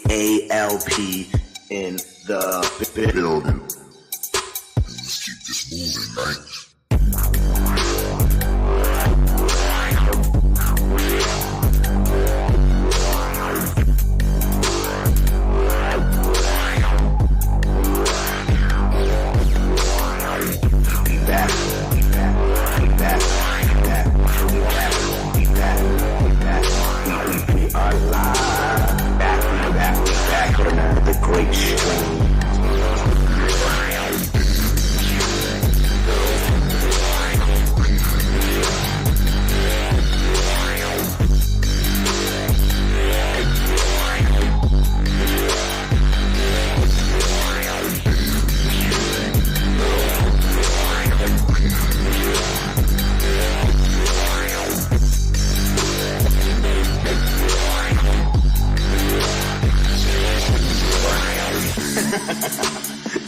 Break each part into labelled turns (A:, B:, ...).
A: ALP in the building.
B: Let's keep this moving, right?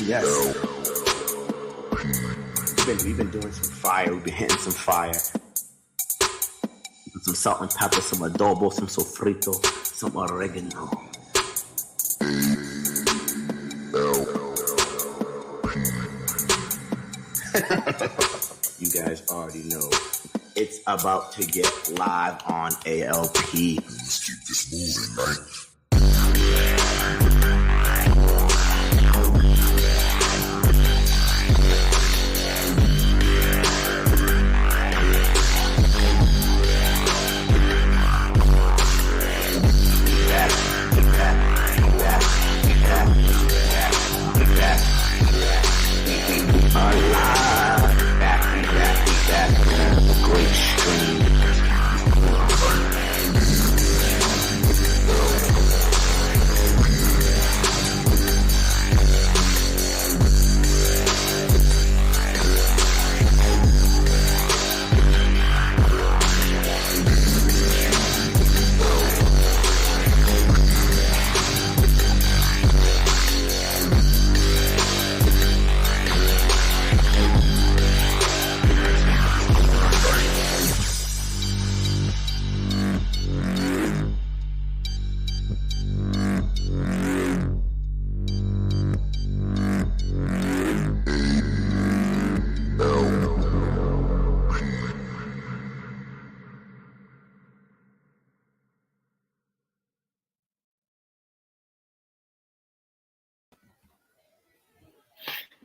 A: Yes. We've been doing some fire. We've been hitting some fire. Some salt and pepper, some adobo, some sofrito, some oregano. You guys already know. It's about to get live on ALP.
B: Let's keep this moving, right?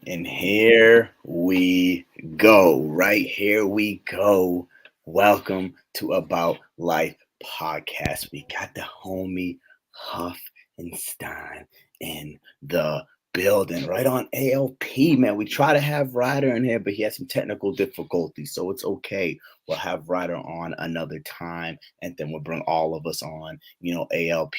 A: And here we go, right? Here we go. Welcome to About Life Podcast. We got the homie Huffenstein in the building, right on ALP, man. We try to have Ryder in here, but he has some technical difficulties, so it's okay. We'll have Ryder on another time, and then we'll bring all of us on. You know, ALP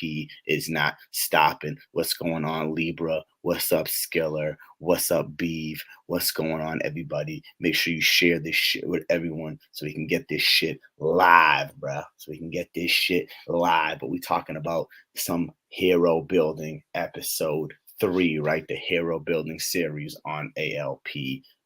A: is not stopping. What's going on, Libra? What's up, Skiller? What's up, Beef? What's going on, everybody? Make sure you share this shit with everyone so we can get this shit live, bruh. So we can get this shit live. But we talking about some hero building episode 3, right? The hero building series on ALP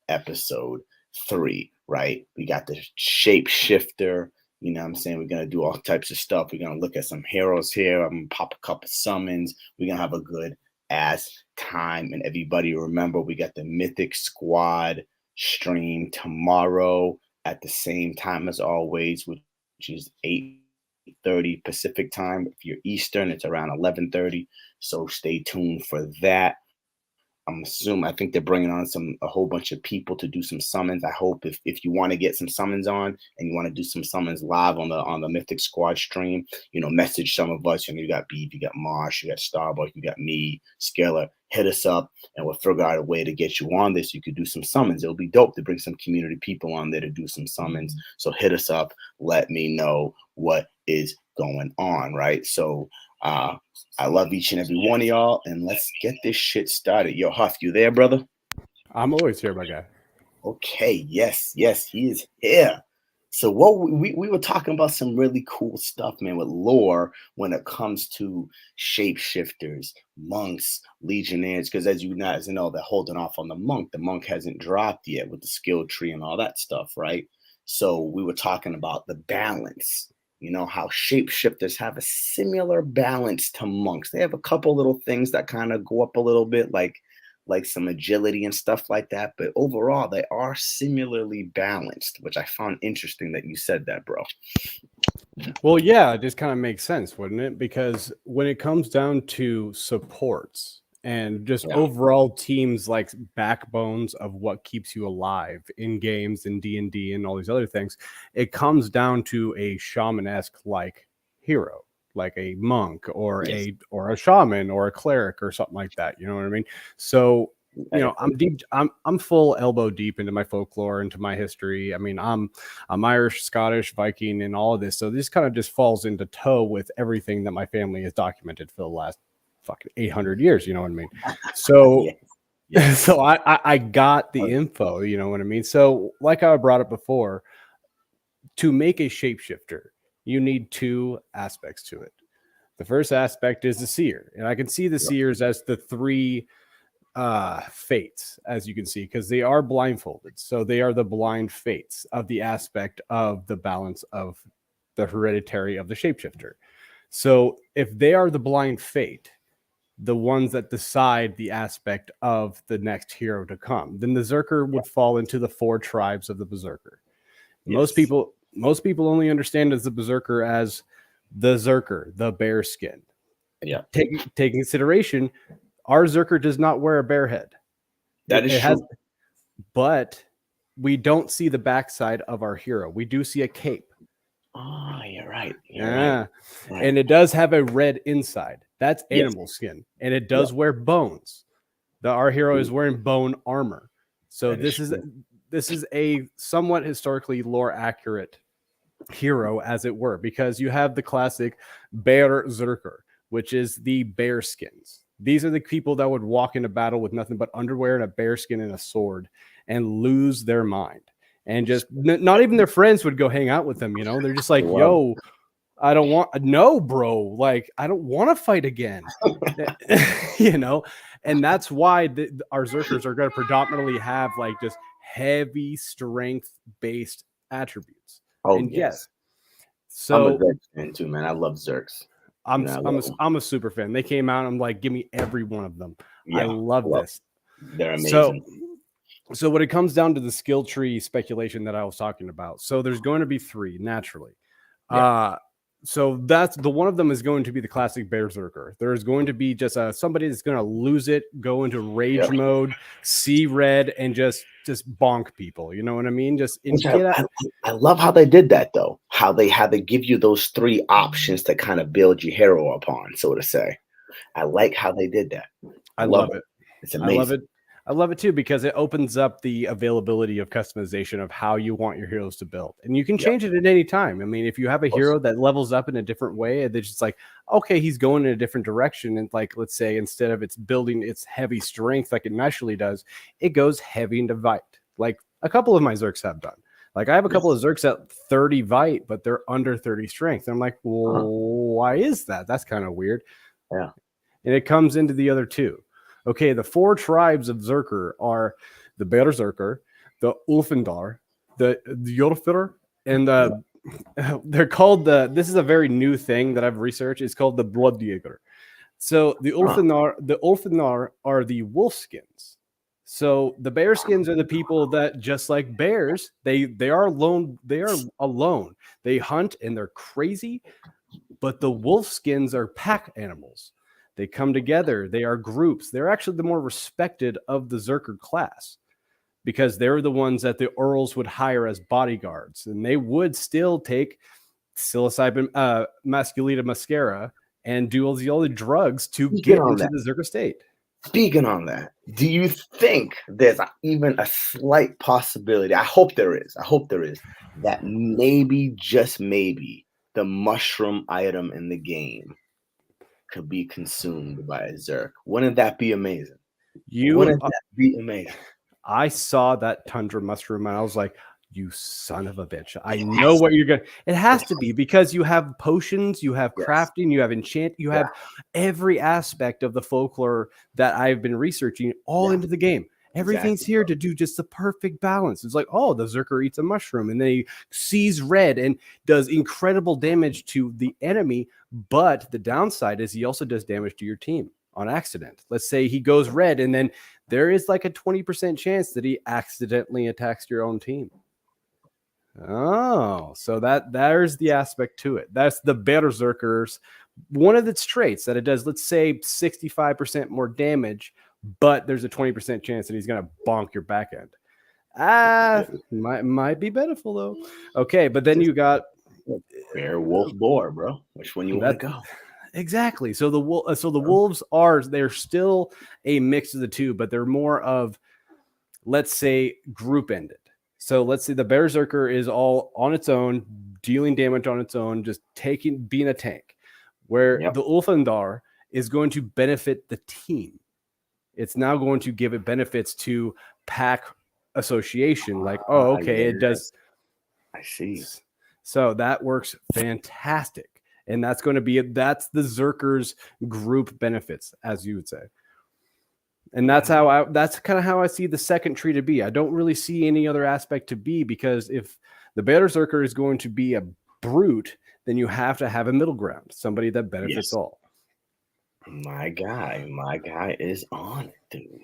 A: episode 3, right? We got the Shapeshifter. You know what I'm saying? We're going to do all types of stuff. We're going to look at some heroes here. I'm going to pop a couple summons. We're going to have a good ass time. And everybody remember, we got the Mythic Squad stream tomorrow at the same time as always, which is 8:30 Pacific time. If you're Eastern, it's around 11:30. So stay tuned for that. I think they're bringing on a whole bunch of people to do some summons. I hope if you want to get some summons on and you want to do some summons live on the Mythic Squad stream, you know, message some of us. You got Beef, you got Marsh, you got Starbuck, you got me, Scalar. Hit us up and we'll figure out a way to get you on this. You could do some summons. It'll be dope to bring some community people on there to do some summons. So hit us up. Let me know what is going on, right? So I love each and every one of y'all, and let's get this shit started. Yo, Huff, you there, brother?
C: I'm always here, my guy.
A: Okay, yes, he is here. So what we were talking about some really cool stuff, man, with lore when it comes to shapeshifters, monks, legionnaires, because as you guys know, they're holding off on the monk. The monk hasn't dropped yet with the skill tree and all that stuff, right? So we were talking about the balance, You know how shapeshifters have a similar balance to monks. They have a couple little things that kind of go up a little bit, like some agility and stuff like that. But overall, they are similarly balanced, which I found interesting that you said that, bro.
C: Well, yeah, it just kind of makes sense, wouldn't it? Because when it comes down to supports and just
A: Yeah.
C: overall teams like backbones of what keeps you alive in games and D&D and all these other things, it comes down to a shaman-esque like hero, like a monk or
A: Yes.
C: a shaman or a cleric or something like that. You know what I mean? So I'm full elbow deep into my folklore, into my history. I mean, I'm Irish, Scottish, Viking, and all of this. So this kind of just falls into tow with everything that my family has documented for the last fucking 800 years. You know what I mean? So,
A: Yes. Yes.
C: so I got the info. You know what I mean? So, like I brought up before, to make a shapeshifter, you need two aspects to it. The first aspect is the seer, and I can see the seers as the three fates, as you can see, because they are blindfolded. So they are the blind fates of the aspect of the balance of the hereditary of the shapeshifter. So if they are the blind fate, the ones that decide the aspect of the next hero to come, then the Zerker would fall into the four tribes of the Berserker. Most
A: Yes.
C: people only understand as the Berserker as the Zerker, the bear skin.
A: Yeah.
C: Take consideration, our Zerker does not wear a bear head.
A: That is true.
C: But we don't see the backside of our hero. We do see a cape.
A: Oh, you're right. Right.
C: And it does have a red inside. That's animal skin. And it does wear bones. Our hero is wearing bone armor. So this is a somewhat historically lore accurate hero, as it were, because you have the classic bear Zerker, which is the bear skins. These are the people that would walk into battle with nothing but underwear and a bear skin and a sword and lose their mind. And just not even their friends would go hang out with them. You know, they're just like, yo, I don't want, no, bro. Like, I don't want to fight again. You know, and that's why our Zerkers are going to predominantly have like just heavy strength based attributes.
A: Oh,
C: and
A: yes.
C: So
A: I'm a Zerk fan too, man. I love Zerks.
C: I'm a super fan. They came out. I'm like, give me every one of them.
A: Yeah,
C: I love this.
A: They're amazing.
C: So when it comes down to the skill tree speculation that I was talking about, so there's going to be three naturally. So that's the one of them is going to be the classic Berserker. There's going to be just somebody that's going to lose it, go into rage mode, see red, and just bonk people. You know what I mean?
A: I love how they did that though. How they give you those three options to kind of build your hero upon, so to say. I like how they did that.
C: I love it.
A: It's amazing.
C: I love it too, because it opens up the availability of customization of how you want your heroes to build. And you can change it at any time. I mean, if you have a hero that levels up in a different way, and they're just like, okay, he's going in a different direction. And like, let's say instead of it's building its heavy strength like it naturally does, it goes heavy into Vite. Like a couple of my Zerks have done. Like I have a couple of Zerks at 30 Vite, but they're under 30 strength. And I'm like, well, why is that? That's kind of weird.
A: Yeah.
C: And it comes into the other two. Okay, the four tribes of Zerker are the Berserker, the Ulfendar, the Jorfir, and they're called this is a very new thing that I've researched. It's called the Bloodjäger. So the Ulfendar are the wolf skins. So the bear skins are the people that, just like bears, they are alone. They are alone. They hunt and they're crazy, but the wolf skins are pack animals. They come together. They are groups. They're actually the more respected of the Zerker class, because they're the ones that the Earls would hire as bodyguards, and they would still take psilocybin, masculita mascara, and do all the drugs to get into the Zerker state.
A: Speaking on that, do you think there's even a slight possibility? I hope there is. That maybe, just maybe, the mushroom item in the game could be consumed by a Zerk. Wouldn't that be amazing? Wouldn't that be amazing?
C: I saw that tundra mushroom and I was like, you son of a bitch. I know what you're going to. It has to be, because you have potions, you have crafting, you have enchant, you have every aspect of the folklore that I've been researching all into the game. Everything's
A: Exactly,
C: here
A: bro.
C: to do just the perfect balance. It's like, oh, the Zerker eats a mushroom and then he sees red and does incredible damage to the enemy. But the downside is he also does damage to your team on accident. Let's say he goes red and then there is like a 20% chance that he accidentally attacks your own team. Oh, so there's the aspect to it. That's the Berserkers. One of its traits that it does, let's say 65% more damage, but there's a 20% chance that he's going to bonk your back end. Might be beneficial though. Okay, but then you got
A: Bear, wolf, boar, bro. Which one you want to
C: that
A: go?
C: exactly. So the wolves they're still a mix of the two, but they're more of, let's say, group ended. So let's say the Berserker is all on its own, dealing damage on its own, just being a tank, where
A: Yep.
C: the Ulfandar is going to benefit the team. It's now going to give it benefits to pack association. Like, oh, okay,
A: Yes.
C: it does.
A: I see.
C: So that works fantastic. And that's going to be, that's the Zerker's group benefits, as you would say. And that's that's kind of how I see the second tree to be. I don't really see any other aspect to be, because if the Berserker is going to be a brute, then you have to have a middle ground, somebody that benefits all.
A: My guy is on it, dude.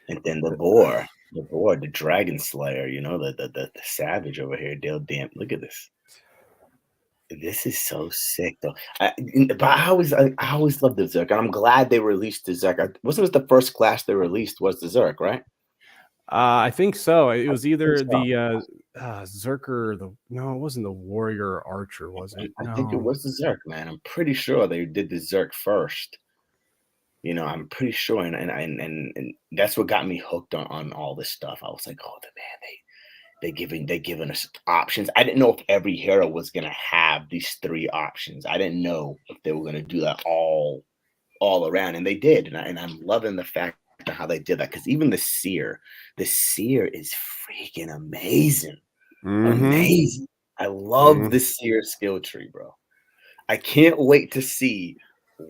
A: And then the boar, the dragon slayer, you know, the savage over here. Look at this. This is so sick, though. But I always loved the Zerg. I'm glad they released the Zerg. Wasn't it the first class they released was the Zerg, right?
C: I think so. It was
A: I think
C: either
A: so.
C: the Zerker, no, it wasn't the warrior archer, was it?
A: I think it
C: No.
A: was the Zerg, man. I'm pretty sure they did the Zerg first. You know, I'm pretty sure, and that's what got me hooked on all this stuff. I was like, oh, man, they giving us options. I didn't know if every hero was gonna have these 3 options. I didn't know if they were gonna do that all around, and they did. And I'm loving the fact of how they did that, because even the seer is freaking amazing. Amazing. I love the seer skill tree, bro. I can't wait to see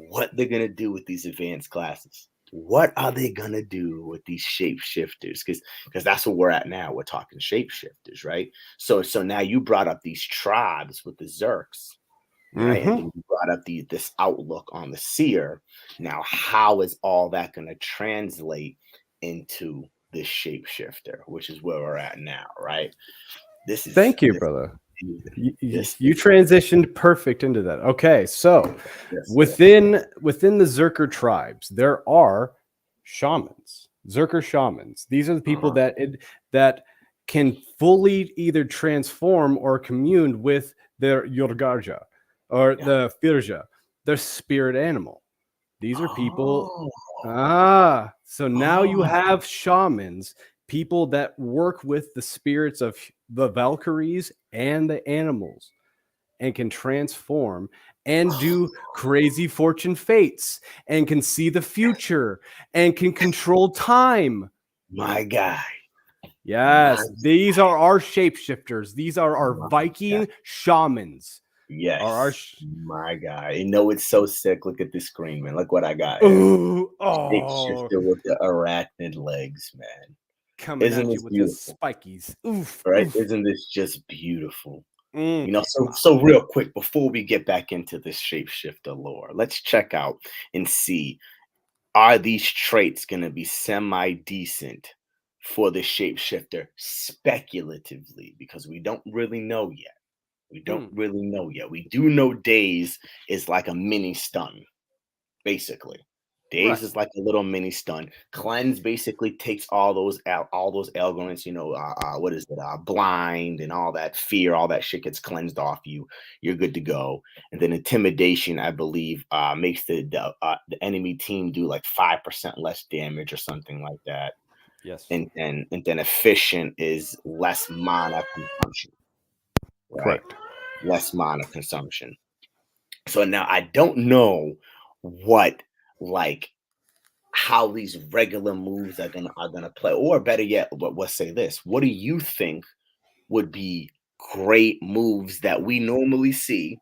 A: what they're gonna do with these advanced classes. What are they gonna do with these shapeshifters? Because that's what we're at now. We're talking shapeshifters, right? So now you brought up these tribes with the Zerks, right? And then you brought up this outlook on the seer. Now, how is all that gonna translate into this shapeshifter, which is where we're at now, right?
C: Thank you, brother. You transitioned perfect into that. Okay, so within the Zerker tribes, there are shamans, Zerker shamans. These are the people that can fully either transform or commune with their Yorgarja or the Firja, their spirit animal. These are people. So now you have shamans, people that work with the spirits of the Valkyries and the animals and can transform and do crazy fortune fates and can see the future and can control time.
A: My guy.
C: Yes, these are our shapeshifters. These are our Viking shamans.
A: Yes, my guy. You know it's so sick. Look at this screen, man. Look what I got. Shapeshifter with the arachnid legs, man.
C: Coming at you with beautiful? The spikies. Oof,
A: right?
C: Oof.
A: Isn't this just beautiful? You know, so real quick, before we get back into this shapeshifter lore, let's check out and see, are these traits going to be semi-decent for the shapeshifter speculatively? Because we don't really know yet. We don't really know yet. We do know Daze is like a mini stun, basically. Daze is like a little mini stun. Cleanse basically takes all those elements, you know, what is it? Blind and all that fear, all that shit gets cleansed off you. You're good to go. And then intimidation, I believe, makes the enemy team do like 5% less damage or something like that.
C: Yes.
A: And then efficient is less mana consumption. Right?
C: Correct.
A: Less mana consumption. So now I don't know how these regular moves are gonna play, or better yet, let's say this: what do you think would be great moves that we normally see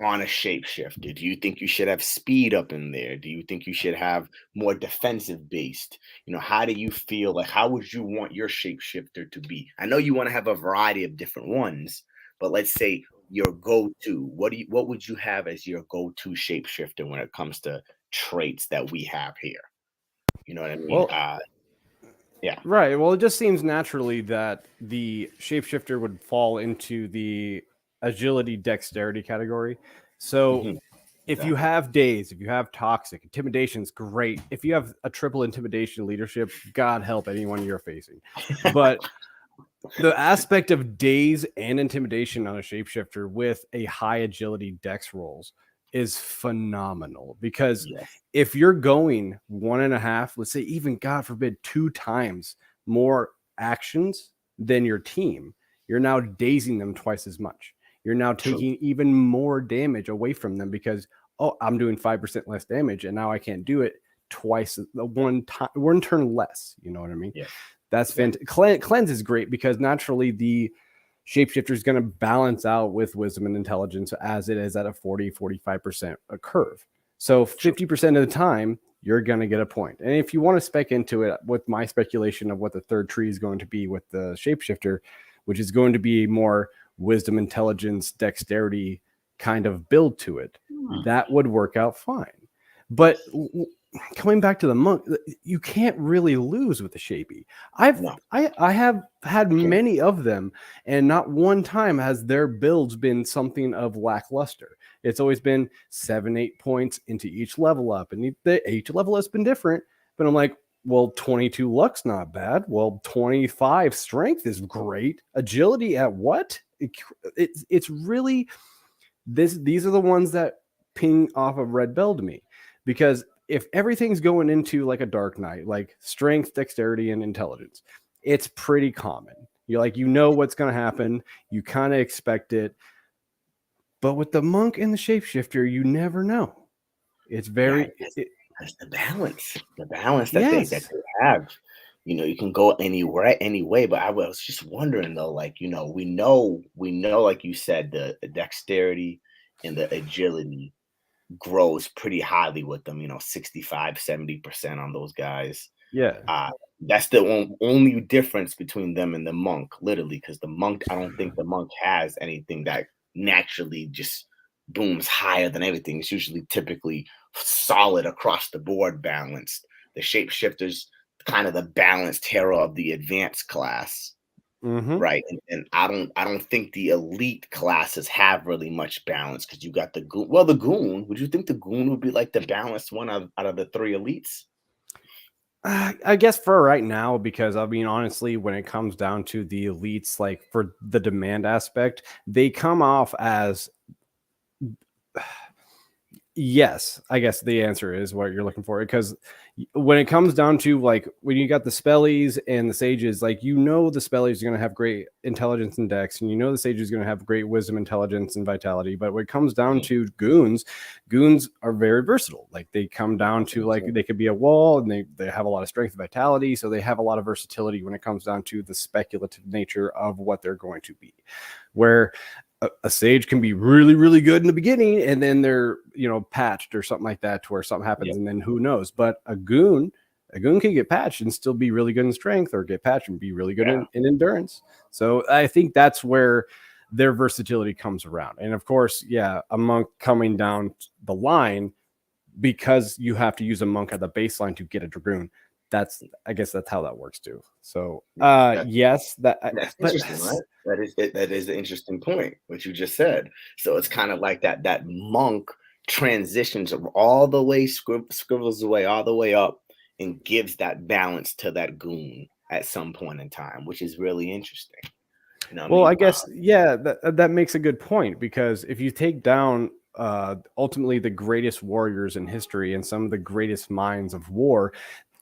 A: on a shapeshifter? Do you think you should have speed up in there? Do you think you should have more defensive based? How do you feel? Like, how would you want your shapeshifter to be? I know you want to have a variety of different ones, but let's say your go-to. What would you have as your go-to shapeshifter when it comes to traits that we have here? You know what I mean?
C: Well,
A: Yeah.
C: right. Well, it just seems naturally that the shapeshifter would fall into the agility dexterity category. So
A: Mhm.
C: if you
A: Exactly.
C: have days, if you have toxic, intimidation's great. If you have a triple intimidation leadership, God help anyone you're facing. But the aspect of days and intimidation on a shapeshifter with a high agility dex rolls is phenomenal, because
A: Yes.
C: if you're going 1.5, let's say even God forbid 2 times more actions than your team, you're now dazing them twice as much. You're now
A: True.
C: taking even more damage away from them because, oh, I'm doing 5% less damage and now I can't do it twice, one turn less. You know what I mean?
A: Yes.
C: That's
A: Yeah.
C: fantastic. Cleanse is great because naturally the shapeshifter is going to balance out with wisdom and intelligence as it is at a 40-45% a curve. So
A: True.
C: 50% of the time, you're going to get a point. And if you want to spec into it with my speculation of what the third tree is going to be with the shapeshifter, which is going to be more wisdom, intelligence, dexterity kind of build to it, that would work out fine. But coming back to the monk, you can't really lose with the shapey.
A: No.
C: I have had
A: Okay.
C: many of them, and not one time has their builds been something of lackluster. It's always been 7-8 points into each level up, and each level has been different. But I'm like, well, 22 luck's not bad. Well, 25 strength is great. Agility at what? It's really this. These are the ones that ping off of Red Bell to me, because if everything's going into like a Dark Knight, like strength, dexterity, and intelligence, it's pretty common. You're like, what's going to happen. You kind of expect it. But with the monk and the shapeshifter, you never know. It's
A: Yeah.
C: very,
A: That's the balance that they
C: yes.
A: have. You can go anywhere, any way. But I was just wondering though, like, we know, like you said, the dexterity and the agility grows pretty highly with them, 65-70% on those guys.
C: Yeah.
A: Uh, that's the only difference between them and the monk, literally, because I don't think the monk has anything that naturally just booms higher than everything. It's usually typically solid across the board balanced. The shapeshifters kind of the balanced hero of the advanced class,
C: Mm-hmm.
A: right? And I don't think the elite classes have really much balance because you got the goon. Well, the goon, would you think the goon would be like the balanced one out of the three elites?
C: I guess for right now, because I mean, honestly, when it comes down to the elites, like for the demand aspect, they come off as yes. I guess the answer is what you're looking for, because when it comes down to like when you got the spellies and the sages, like the spellies are going to have great intelligence and dex, and the sage is going to have great wisdom, intelligence, and vitality. But when it comes down
A: Mhm.
C: to goons are very versatile. Like they come down to like they could be a wall, and they have a lot of strength and vitality, so they have a lot of versatility when it comes down to the speculative nature of what they're going to be. Where a sage can be really, really good in the beginning, and then they're patched or something like that, to where something happens,
A: Yeah.
C: and then who knows? But a goon can get patched and still be really good in strength, or get patched and be really good
A: Yeah.
C: in endurance. So I think that's where their versatility comes around. And of course, yeah, a monk coming down the line, because you have to use a monk at the baseline to get a dragoon. I guess that's how that works too. So
A: That
C: yes,
A: that's
C: but
A: interesting, right? That is an interesting point, what you just said. So it's kind of like that monk transitions all the way, scribbles away all the way up, and gives that balance to that goon at some point in time, which is really interesting. You know what I
C: well, I
A: mean?
C: guess yeah, that makes a good point, because if you take down ultimately the greatest warriors in history and some of the greatest minds of war,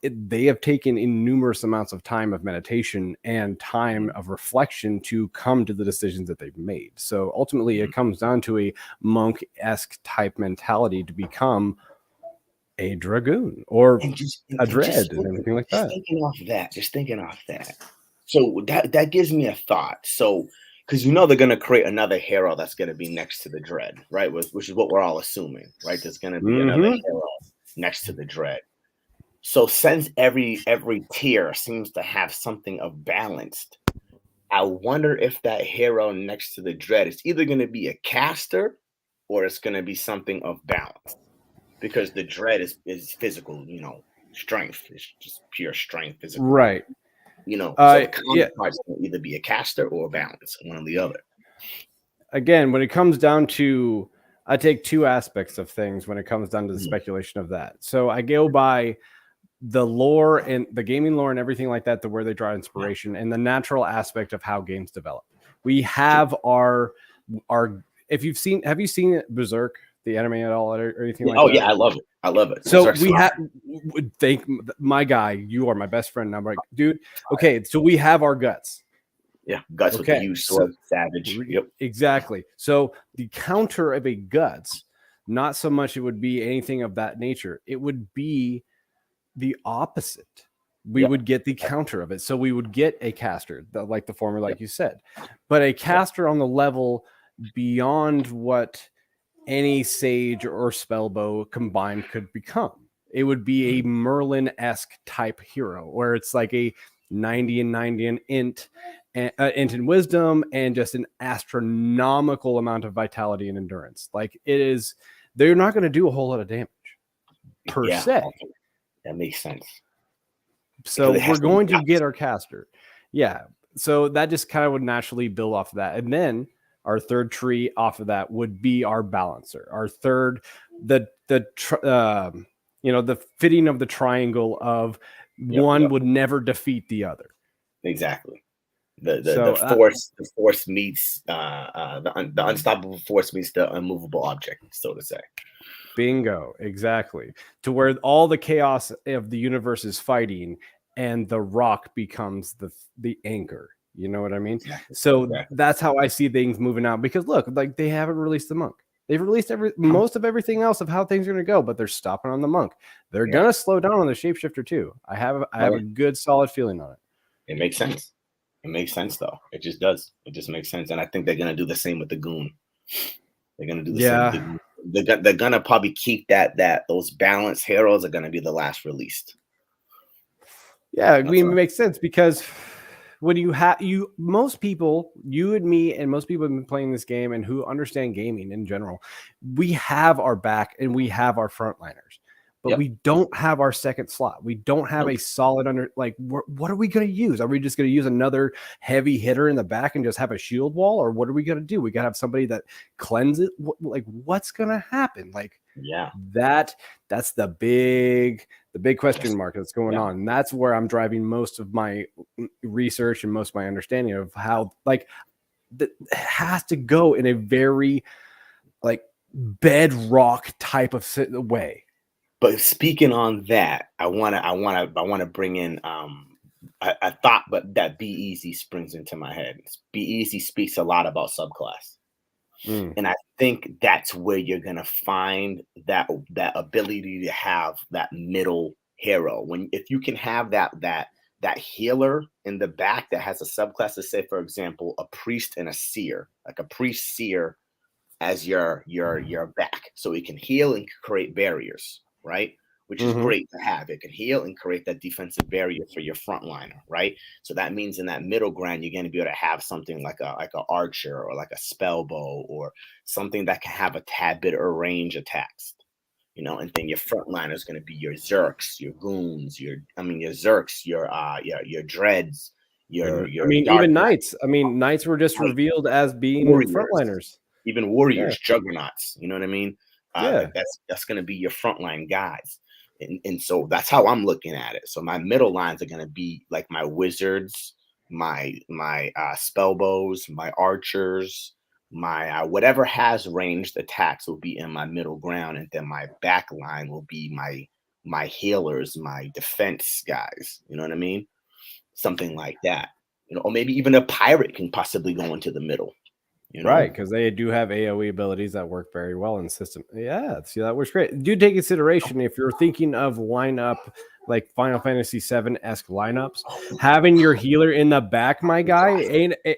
C: they have taken in numerous amounts of time of meditation and time
A: Mhm,
C: of reflection to come to the decisions that they've made. So ultimately,
A: mhm.
C: it comes down to a monk-esque type mentality to become a dragoon or
A: And just and,
C: a
A: and just
C: dread and
A: thinking,
C: everything like
A: just
C: that.
A: thinking off that, just thinking off that. So that gives me a thought. So because you know they're gonna create another hero that's gonna be next to the dread, right? Which is what we're all assuming, right? There's gonna be another hero next to the dread. So since every tier seems to have something of balanced, I wonder if that hero next to the dread is either gonna be a caster or it's gonna be something of balance. Because the dread is physical, strength. It's just pure strength, physical.
C: Right.
A: So the
C: Yeah.
A: counterpart's going to either be a caster or a balance, one or the other.
C: Again, when it comes down to, I take two aspects of things when it comes down to the
A: Mhm.
C: speculation of that. So I go by the lore and the gaming lore and everything like that, to where they draw inspiration and the natural aspect of how games develop. We have our if you've seen, have you seen Berserk, the anime at all, or anything like
A: Oh
C: that?
A: yeah, I love it. I love it.
C: So
A: Berserk's
C: we
A: fire.
C: thank my guy. You are my best friend. And I'm like, dude. Okay, so we have our guts.
A: Yeah, guts with the
C: Okay,
A: huge sword, savage. Yep.
C: exactly. So the counter of a guts, not so much it would be anything of that nature. It would be the opposite. We
A: Yep.
C: would get the counter of it. So we would get a caster, like the former, like
A: Yep.
C: you said, but a caster on the level beyond what any sage or spellbow combined could become. It would be a Merlin-esque type hero, where it's like a 90 and 90 and int in wisdom, and just an astronomical amount of vitality and endurance. Like, it is, they're not going to do a whole lot of damage per
A: Yeah,
C: se.
A: okay. That makes sense.
C: So
A: Because it has
C: we're going to
A: guts.
C: get our caster. Yeah. So that just kind of would naturally build off of that. And then our third tree off of that would be our balancer. Our third, the fitting of the triangle of one would never defeat the other.
A: Exactly. The force meets the unstoppable force meets the unmovable object, so to say.
C: Bingo, exactly. To where all the chaos of the universe is fighting, and the rock becomes the anchor. You know what I mean?
A: Exactly.
C: So
A: Exactly.
C: that's how I see things moving out. Because look, like, they haven't released the monk. They've released most of everything else of how things are going to go, but they're stopping on the monk. They're gonna slow down on the shapeshifter too. I have a good solid feeling on it.
A: It makes sense. It makes sense though. It just does. It just makes sense, and I think they're gonna do the same with the goon. They're gonna do the same with the goon. They're gonna probably keep that those balanced heroes are gonna be the last released.
C: Yeah, I mean, it makes sense, because when most people, you and me, and most people have been playing this game and who understand gaming in general, we have our back and we have our frontliners, but we don't have our second slot. We don't have a solid what are we going to use? Are we just going to use another heavy hitter in the back and just have a shield wall? Or what are we going to do? We got to have somebody that cleanses. What's going to happen? That's the big question mark that's going on. And that's where I'm driving most of my research and most of my understanding of how, that has to go in a very bedrock type of way.
A: But speaking on that, I wanna bring in a thought, but that Be Easy springs into my head. Be Easy speaks a lot about subclass. And I think that's where you're gonna find that ability to have that middle hero. If you can have that healer in the back that has a subclass, to say, for example, a priest and a seer, like a priest seer as your back, so it can heal and create barriers, right? Which is great to have. It can heal and create that defensive barrier for your frontliner, right? So that means in that middle ground, you're going to be able to have something like a archer or like a spellbow or something that can have a tad bit of range attacks, and then your frontliner is going to be your zerks, your goons, your zerks, your dreads, your
C: even knights. Knights were just revealed as being
A: warriors,
C: frontliners.
A: even warriors, juggernauts. You know what I mean?
C: Yeah.
A: That's going to be your frontline guys. And so that's how I'm looking at it. So my middle lines are going to be like my wizards, my spellbows, my archers, my whatever has ranged attacks will be in my middle ground, and then my back line will be my healers, my defense guys. You know what I mean? Something like that. Or maybe even a pirate can possibly go into the middle.
C: Right, because they do have AoE abilities that work very well in the system. Yeah, see, that works great. Do take consideration if you're thinking of line up like Final Fantasy VII-esque lineups, having your healer in the back, my guy,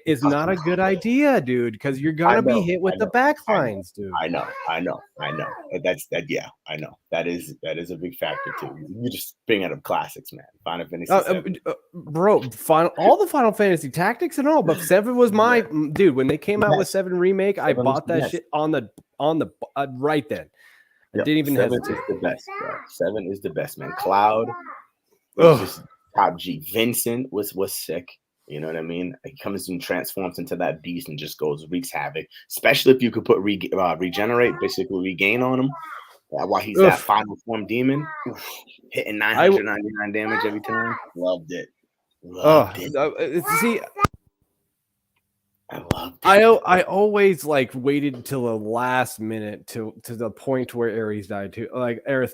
C: is not a good idea, dude, because you're gonna be hit with the back lines, dude.
A: I know. That's that. Yeah, I know. That is a big factor too. You just bring out of classics, man. Final Fantasy VII.
C: Bro, all the Final Fantasy tactics and all, but 7 was my dude. When they came out with 7 remake, I bought that shit on the right then. I didn't even hesitate.
A: 7 is the best, bro. 7 is the best, man. Cloud was just top G. Vincent was sick. You know what I mean? He comes and transforms into that beast and just wreaks havoc. Especially if you could put regenerate, basically regain on him. While he's that final form demon, hitting 999 damage every time. Loved it.
C: See,
A: I loved it.
C: I always like waited until the last minute to the point where Aerith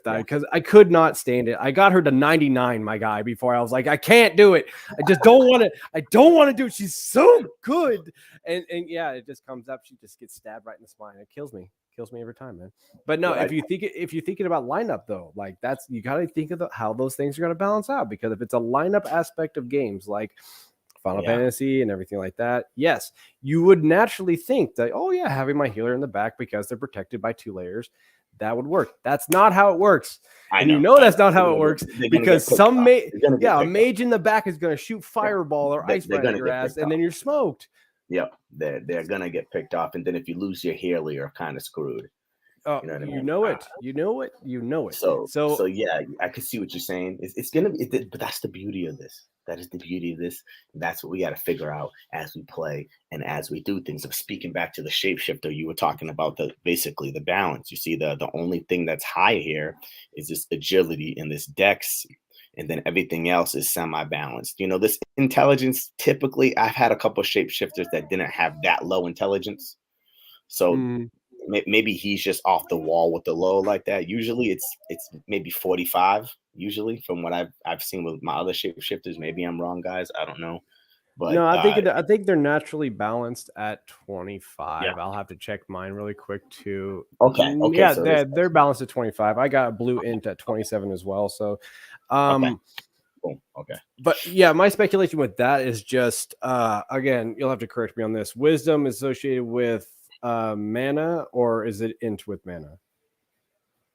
C: died because I could not stand it. I got her to 99, my guy, before I was like, I can't do it. I just don't want to. I don't want to do it. She's so good, and yeah, it just comes up. She just gets stabbed right in the spine. It kills me every time, man. But no, if you're thinking about lineup though, like you got to think of how those things are going to balance out, because if it's a lineup aspect of games like Final Fantasy and everything like that, yes, you would naturally think that, oh yeah, having my healer in the back because they're protected by 2 layers, that would work. That's not how it works. That's not how it works, because a mage in the back is going to shoot fireball or ice at your ass, and then you're smoked.
A: Yep, they're gonna get picked off, and then if you lose your healer, you're kind of screwed.
C: Oh, you know what I mean? You know it.
A: So yeah, I can see what you're saying. It's gonna be, but that's the beauty of this. That is the beauty of this. That's what we got to figure out as we play and as we do things. Of speaking back to the shapeshifter, you were talking about basically the balance. You see, the only thing that's high here is this agility and this dex, and then everything else is semi-balanced. You know, this intelligence, typically, I've had a couple of shapeshifters that didn't have that low intelligence. So maybe he's just off the wall with the low like that. Usually it's maybe 45, usually, from what I've seen with my other shapeshifters. Maybe I'm wrong, guys. I don't know. But
C: no, I think they're naturally balanced at 25. Yeah. I'll have to check mine really quick too.
A: Okay.
C: Yeah, so they're balanced at 25. I got a blue int at 27 as well. So
A: okay.
C: But yeah, my speculation with that is just again, you'll have to correct me on this. Wisdom is associated with mana, or is it int with mana?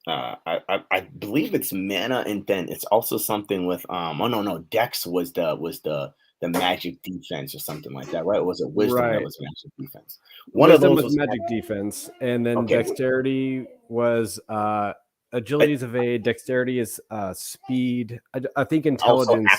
A: I believe it's mana, and then it's also something with Dex was the magic defense or something like that, right? Or was it wisdom that was magic defense?
C: One of those was magic defense, and then dexterity was agility is evade, dexterity is speed. I think intelligence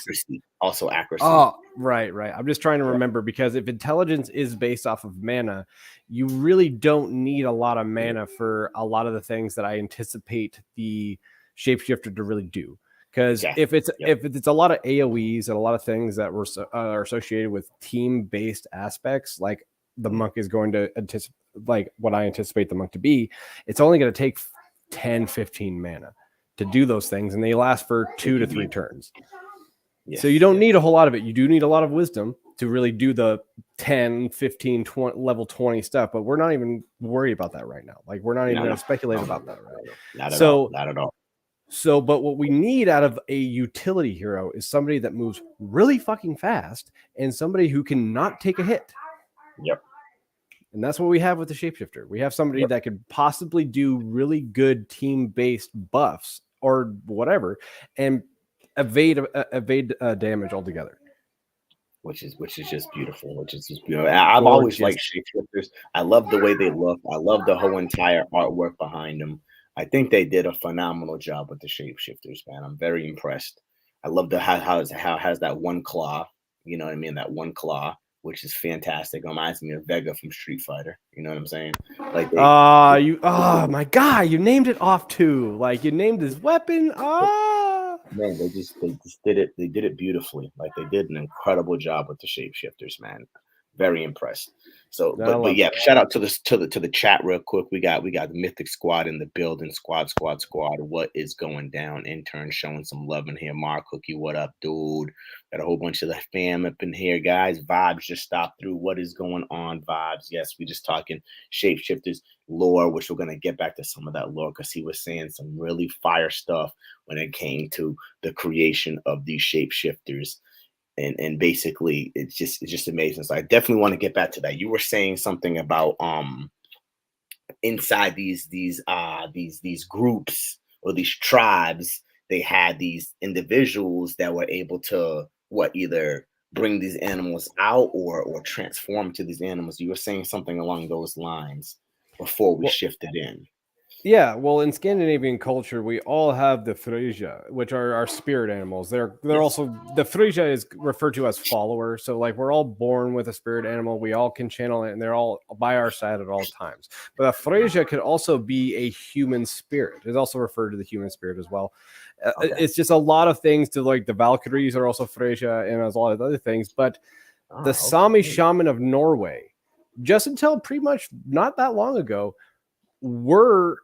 A: also accuracy.
C: Oh, right. I'm just trying to remember, because if intelligence is based off of mana, you really don't need a lot of mana for a lot of the things that I anticipate the shapeshifter to really do. Because if it's a lot of AoEs and a lot of things that are associated with team-based aspects, like the monk is going to anticipate, like what I anticipate the monk to be, it's only going to take 10-15 mana to do those things, and they last for 2 to 3 turns. So you don't need a whole lot of it. You do need a lot of wisdom to really do the 10, 15, 20, level 20 stuff, but we're not even worried about that right now. Like, we're not even going to speculate about that right now.
A: Not at all.
C: So, but what we need out of a utility hero is somebody that moves really fucking fast and somebody who can not take a hit.
A: Yep.
C: And that's what we have with the shapeshifter. We have somebody that could possibly do really good team-based buffs or whatever, and evade damage altogether.
A: Which is just beautiful. I've always liked shapeshifters. I love the way they look. I love the whole entire artwork behind them. I think they did a phenomenal job with the shapeshifters, man. I'm very impressed. I love how it has that one claw. You know what I mean? That one claw, which is fantastic. It reminds me of Vega from Street Fighter. You know what I'm saying? Like,
C: my God, you named it off too. Like, you named his weapon.
A: Man, they just did it. They did it beautifully. Like, they did an incredible job with the shapeshifters, man. Very impressed. So,
C: I
A: but
C: love
A: yeah,
C: it.
A: shout out to the chat real quick. We got the Mythic squad in the building. Squad. What is going down? Intern showing some love in here. Mark Cookie, what up, dude? Got a whole bunch of the fam up in here, guys. Vibes just stopped through. What is going on, Vibes? Yes, we just talking shapeshifters lore, which we're gonna get back to some of that lore because he was saying some really fire stuff when it came to the creation of these shapeshifters. And basically it's just amazing. So I definitely want to get back to that. You were saying something about inside these groups or these tribes, they had these individuals that were able to what either bring these animals out or transform to these animals. You were saying something along those lines before we
C: Well,
A: shifted in.
C: yeah, well, in Scandinavian culture, we all have the Frisia, which are our spirit animals. They're
A: Yes.
C: also the Frisia is referred to as follower. So like we're all born with a spirit animal. We all can channel it, and they're all by our side at all times. But a Frisia could also be a human spirit. It's also referred to the human spirit as well.
A: Okay.
C: It's just a lot of things to like the Valkyries are also Frisia, and there's a lot of other things. But the Sami
A: Okay.
C: shaman of Norway, just until pretty much not that long ago, were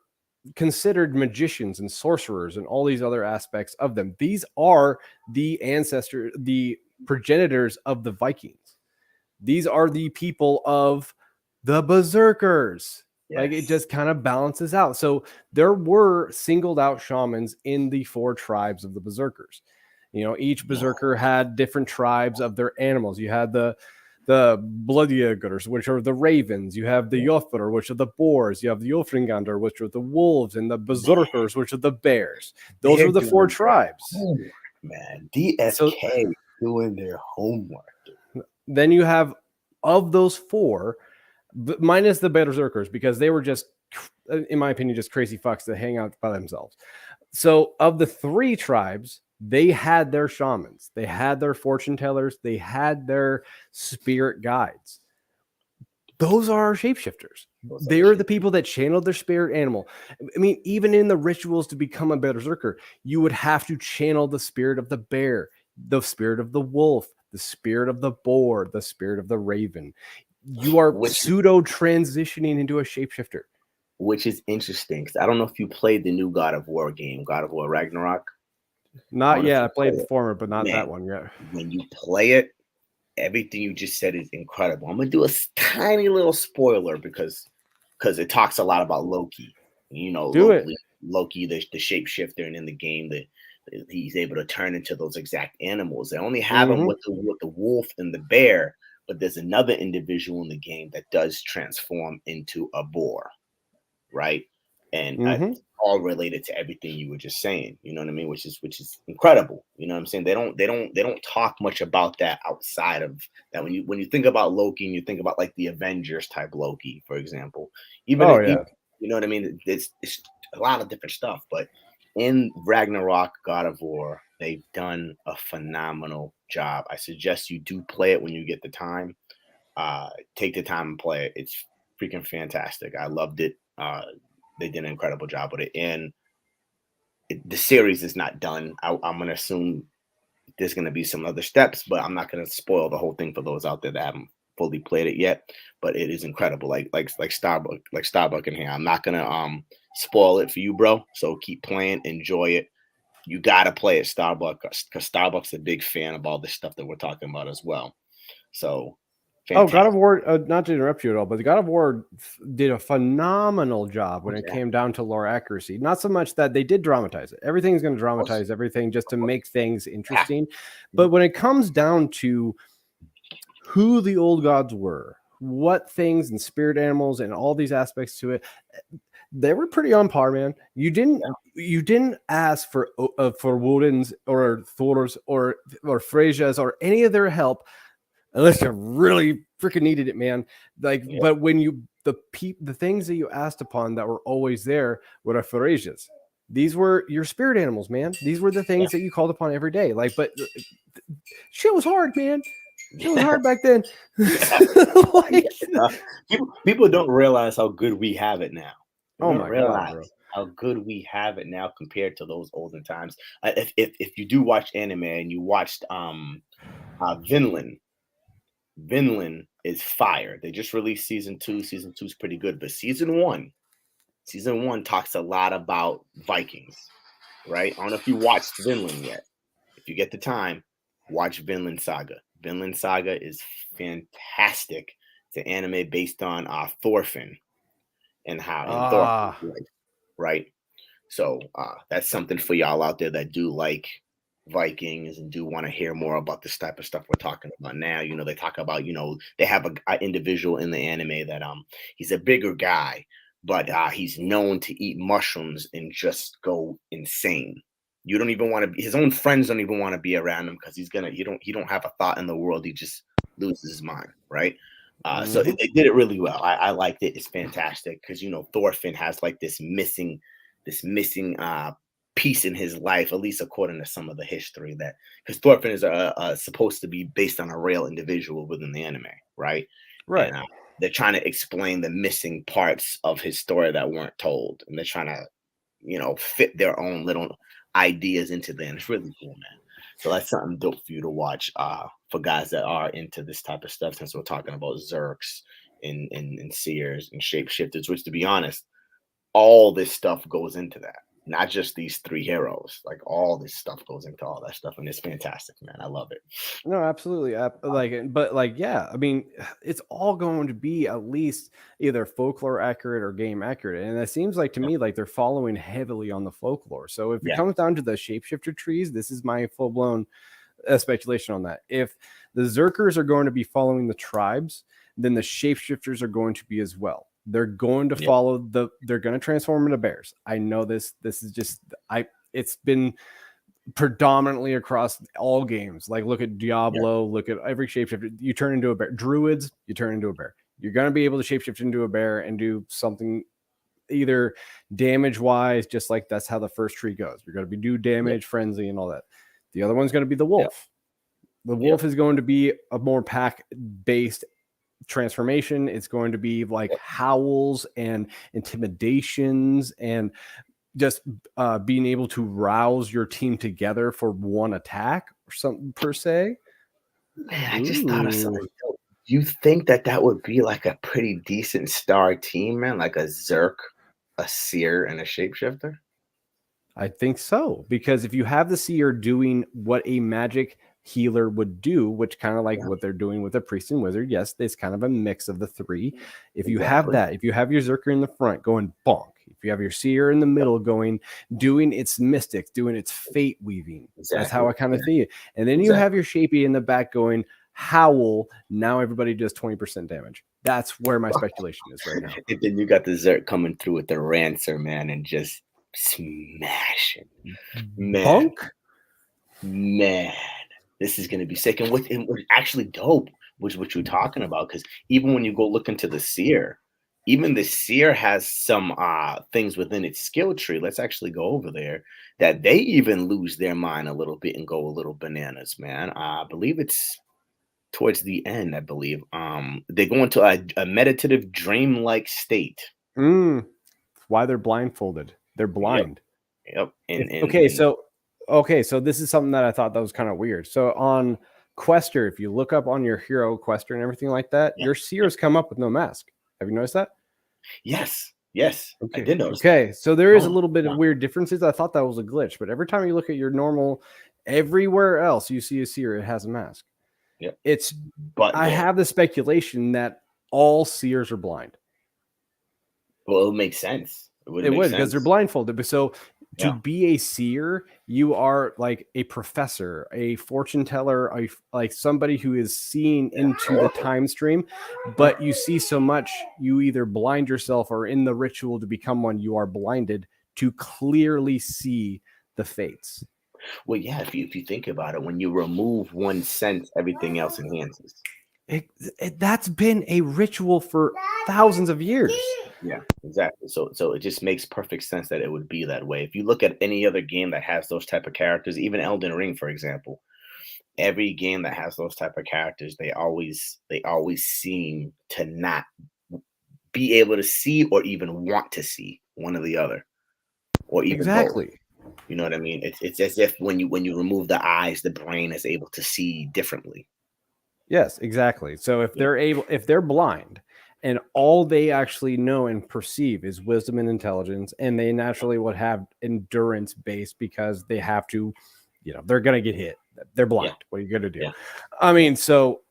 C: considered magicians and sorcerers and all these other aspects of them. These are the ancestors, the progenitors of the Vikings. These are the people of the berserkers. Like it
A: Yes.
C: just kind of balances out. So there were singled out shamans in the 4 tribes of the berserkers. Each berserker
A: Yo.
C: had different tribes of their animals. You had the Bloodjägers, which are the ravens. You have the
A: Yeah.
C: Jother, which are the boars. You have the Jofringander, which are the wolves, and the berserkers, which are the bears. Those
A: They're
C: were the 4
A: doing their
C: tribes.
A: homework, man.
C: So
A: DFK doing their homework.
C: then you have of those 4, minus the berserkers, because they were just, in my opinion, just crazy fucks that hang out by themselves. So of the 3 tribes, they had their shamans, they had their fortune tellers, they had their spirit guides. Those are our shapeshifters.
A: Those are
C: They
A: the
C: are the
A: shit.
C: people that channeled their spirit animal. I mean, even in the rituals to become a berserker, you would have to channel the spirit of the bear, the spirit of the wolf, the spirit of the boar, the spirit of the raven. You are
A: Which
C: pseudo transitioning into a shapeshifter.
A: which is interesting because I don't know if you played the new God of War game, God of War Ragnarok. I
C: Not
A: don't know if
C: yet.
A: you
C: I played
A: play
C: the
A: it.
C: former, but not that
A: Man,
C: one yet.
A: when you play it, everything you just said is incredible. I'm gonna do a tiny little spoiler because it talks a lot about Loki.
C: Do it.
A: Loki, the shapeshifter, and in the game that he's able to turn into those exact animals. They only have him
C: Mm-hmm.
A: with the wolf and the bear, but there's another individual in the game that does transform into a boar, right? And
C: Mm-hmm.
A: all related to everything you were just saying. You know what I mean? Which is incredible. You know what I'm saying? They don't talk much about that outside of that. When you think about Loki and you think about like the Avengers type Loki, for example,
C: Oh
A: even
C: yeah.
A: you know what I mean? It's a lot of different stuff, but in Ragnarok, God of War, they've done a phenomenal job. I suggest you do play it when you get the time. Take the time and play it. It's freaking fantastic. I loved it. They did an incredible job with it, and the series is not done. I'm gonna assume there's gonna be some other steps, but I'm not gonna spoil the whole thing for those out there that haven't fully played it yet. But it is incredible. Starbuck in here. I'm not gonna spoil it for you, bro. So keep playing, enjoy it. You gotta play it, Starbuck, because Starbuck's a big fan of all this stuff that we're talking about as well. So
C: Oh, God of
A: fantastic.
C: War, not to interrupt you at all, but the God of War did a phenomenal job when it
A: Okay.
C: came down to lore accuracy. Not so much that they did dramatize it. Everything's going to
A: Of course.
C: dramatize everything just to
A: Of course.
C: make things
A: Have
C: interesting.
A: to.
C: But when it comes down to who the old gods were, what things and spirit animals and all these aspects to it, they were pretty on par, man. You didn't ask for Woden's or Thor's or Frasia's or any of their help unless you really freaking needed it, man. Like,
A: Yeah.
C: but when the things that you asked upon that were always there were Pharasias. These were your spirit animals, man. These were the
A: Yeah.
C: things that you called upon every day. Like, but shit was hard, man. Shit was
A: Yeah.
C: hard back then.
A: Yeah.
C: Like,
A: People don't realize how good we have it now. They
C: oh
A: don't
C: my god, bro.
A: realize how good we have it now compared to those olden times. If you do watch anime and you watched Vinland, Vinland is fire. They just released season 2. Season 2 is pretty good, but season 1 talks a lot about Vikings, right? I don't know if you watched Vinland yet. If you get the time, watch Vinland Saga. Vinland Saga is fantastic. It's an anime based on Thorfinn and how in Thorfinn's
C: Ah,
A: life, right? So that's something for y'all out there that do like Vikings and do want to hear more about this type of stuff we're talking about now. They talk about, they have a individual in the anime that he's a bigger guy, but he's known to eat mushrooms and just go insane. You don't even want to be, his own friends don't even want to be around him because he don't have a thought in the world. He just loses his mind, right? So
C: mhm.
A: they did it really well. I liked it. It's fantastic because Thorfinn has like this missing piece in his life, at least according to some of the history, that because Thorfinn is supposed to be based on a real individual within the anime, right?
C: Right.
A: And they're trying to explain the missing parts of his story that weren't told, and they're trying to, fit their own little ideas into them. It's really cool, man. So that's something dope for you to watch for guys that are into this type of stuff. Since we're talking about Zerks and seers and shapeshifters, which, to be honest, all this stuff goes into that. Not just these three heroes. Like all this stuff goes into all that stuff, and it's fantastic, man. I love it.
C: No, absolutely. But like, yeah, I mean, it's all going to be at least either folklore accurate or game accurate. And it seems like to
A: Yeah,
C: me, like they're following heavily on the folklore. So if it
A: yeah,
C: comes down to the shapeshifter trees, this is my full blown speculation on that. If the Zerkers are going to be following the tribes, then the shapeshifters are going to be as well. They're going to
A: yeah,
C: follow they're going to transform into bears. I know this. This is just, it's been predominantly across all games. Like look at
A: yeah,
C: Diablo, look at every shapeshifter. You turn into a bear. Druids, you turn into a bear. You're going to be able to shapeshift into a bear and do something either damage wise, just like that's how the first tree goes. You're going to be do
A: yeah,
C: damage, frenzy, and all that. The other one's going to be the
A: yeah,
C: wolf. The
A: yeah,
C: wolf is going to be a more pack based transformation. It's going to be like
A: yeah.
C: howls and intimidations and just being able to rouse your team together for one attack or something per se.
A: Man, I just thought of
C: Ooh,
A: something dope. You think that would be like a pretty decent star team, man? Like a Zerk, a Seer, and a Shapeshifter?
C: I think so. Because if you have the seer doing what a magic healer would do, which kind of like
A: Yeah,
C: what they're doing with a priest and wizard, yes, it's kind of a mix of the three. If you have
A: exactly.
C: that, if you have your Zerker in the front going bonk, if you have your seer in the
A: Yep,
C: middle going, doing its mystics, doing its fate weaving, that's how
A: exactly.
C: I kind
A: Yeah,
C: of see it. And then you have
A: exactly.
C: your Shapey in the back going, howl, now everybody does 20% damage. That's where my speculation is right now.
A: And then you got the Zerk coming through with the Rancer, man, and just smashing. Man,
C: Bunk?
A: man, this is gonna be sick. And what's actually dope, which what you're talking about, because even when you go look into the seer, even the seer has some things within its skill tree. Let's actually go over there that they even lose their mind a little bit and go a little bananas, man. I believe it's towards the end, I believe. They go into a meditative dream-like state.
C: Mm, why they're blindfolded. They're
A: Yep,
C: blind.
A: yep.
C: If,
A: And and
C: okay,
A: and
C: so this is something that I thought that was kind of weird. So on Quester, if you look up on your hero Quester and everything like that,
A: yeah,
C: your
A: yeah.
C: seers come up with no mask. Have you noticed that?
A: Yes, yes, I
C: Okay.
A: did notice that.
C: Okay. So there is a
A: Oh,
C: little bit of
A: yeah,
C: weird differences. I thought that was a glitch, but every time you look at your normal, everywhere else you see a seer, it has a mask.
A: yep.
C: It's
A: But
C: I
A: there.
C: have the speculation that all seers are blind.
A: Well, it would make sense. It would
C: It
A: make
C: would because they're
A: sense.
C: blindfolded. But so to
A: Yeah.
C: be a seer, you are like a professor, a fortune teller, like somebody who is seeing
A: Yeah.
C: into the
A: Oracle.
C: time stream.
A: Yeah.
C: But you see so much, you either blind yourself or in the ritual to become one, you are blinded to clearly see the fates.
A: Well, yeah, if you think about it, when you remove one sense, everything else enhances.
C: That's been a ritual for thousands of years.
A: Yeah, exactly. So it just makes perfect sense that it would be that way. If you look at any other game that has those type of characters, even Elden Ring, for example, every game that has those type of characters, they always seem to not be able to see or even want to see one or the other, or even both.
C: Exactly.
A: You know what I mean? It's as if when you remove the eyes, the brain is able to see differently.
C: Yes, exactly. So if they're blind and all they actually know and perceive is wisdom and intelligence, and they naturally would have endurance based because they have to, they're going to get hit. They're
A: Yeah,
C: blind. What are you going to do?
A: yeah,
C: I
A: yeah,
C: mean, so